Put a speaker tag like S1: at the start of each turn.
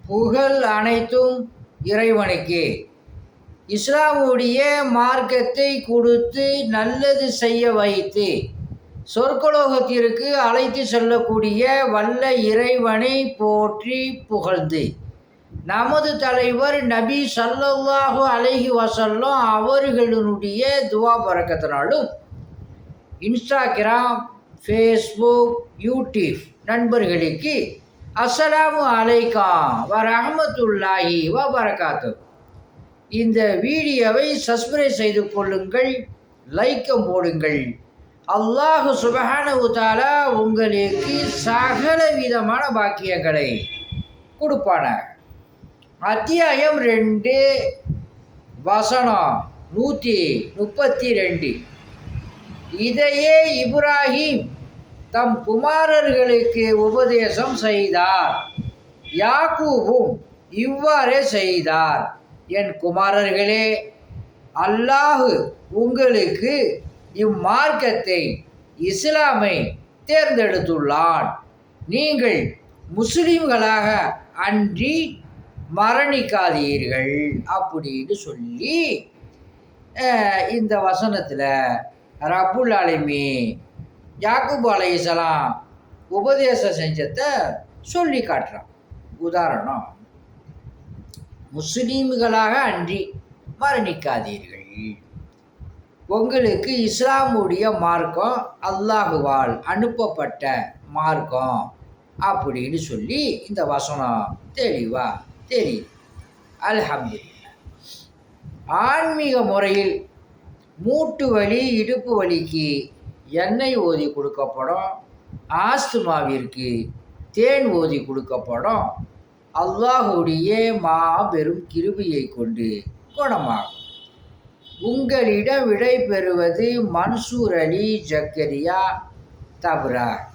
S1: புகழ் அனைத்தும் இறைவனுக்கே. இஸ்லாமுடைய மார்க்கத்தை கொடுத்து நல்லது செய்ய வைத்து சொர்க்கலோகத்திற்கு அழைத்து செல்லக்கூடிய வல்ல இறைவனை போற்றி புகழ்ந்து நமது தலைவர் நபி ஸல்லல்லாஹு அலைஹி வஸல்லம் அவர்களுடைய துவா பரக்கத்தினாலும் இன்ஸ்டாகிராம், ஃபேஸ்புக், யூடியூப் நண்பர்களுக்கு அஸ்ஸலாமு அலைக்கும் வரஹ்மத்துல்லாஹி வபரகாத்துஹு. இந்த வீடியோவை சப்ஸ்கிரைப் செய்து கொள்ளுங்கள், லைக்கம் போடுங்கள். அல்லாஹ் சுப்ஹானஹு தஆலா உங்களுக்கு சகல விதமான பாக்கியங்களை கொடுப்பானாக. அத்தியாயம் 2 வசனம் 132. இதையே இப்ராஹிம் தம் குமாரர்களுக்கு உபதேசம் செய்தார். யாக்கூபும் இவ்வாறே செய்தார். என் குமாரர்களே, அல்லாஹ் உங்களுக்கு இம்மார்க்கத்தை இஸ்லாமை தேர்ந்தெடுத்துள்ளான். நீங்கள் முஸ்லிம்களாக அன்றி மரணிக்காதீர்கள் அப்படின்னு சொல்லி இந்த வசனத்தில் ரப்புல் ஆலமீன் யாக்கூப் அலைஹிஸ்ஸலாம் உபதேசம் செஞ்சதை சொல்லி காட்டுறான். உதாரணம், முஸ்லீம்களாக அன்றி மரணிக்காதீர்கள். உங்களுக்கு இஸ்லாமுடைய மார்க்கம் அல்லாஹுவால் அனுப்பப்பட்ட மார்க்கம் அப்படின்னு சொல்லி இந்த வசனம் தெளிவாக தெரியுது. அல்ஹம்துலில்லாஹ். ஆன்மீக முறையில் மூட்டு வலி, இடுப்பு வலிக்கு எண்ணெய் ஓதி கொடுக்கப்படும். ஆஸ்துமாவிற்கு தேன் ஓதி கொடுக்கப்படும். அல்லாஹுடைய மாபெரும் கிருபையை கொண்டு குணமாகும். உங்களிடம் விடை பெறுவது மன்சூர் அலி ஜக்கரியா தப்ராக்.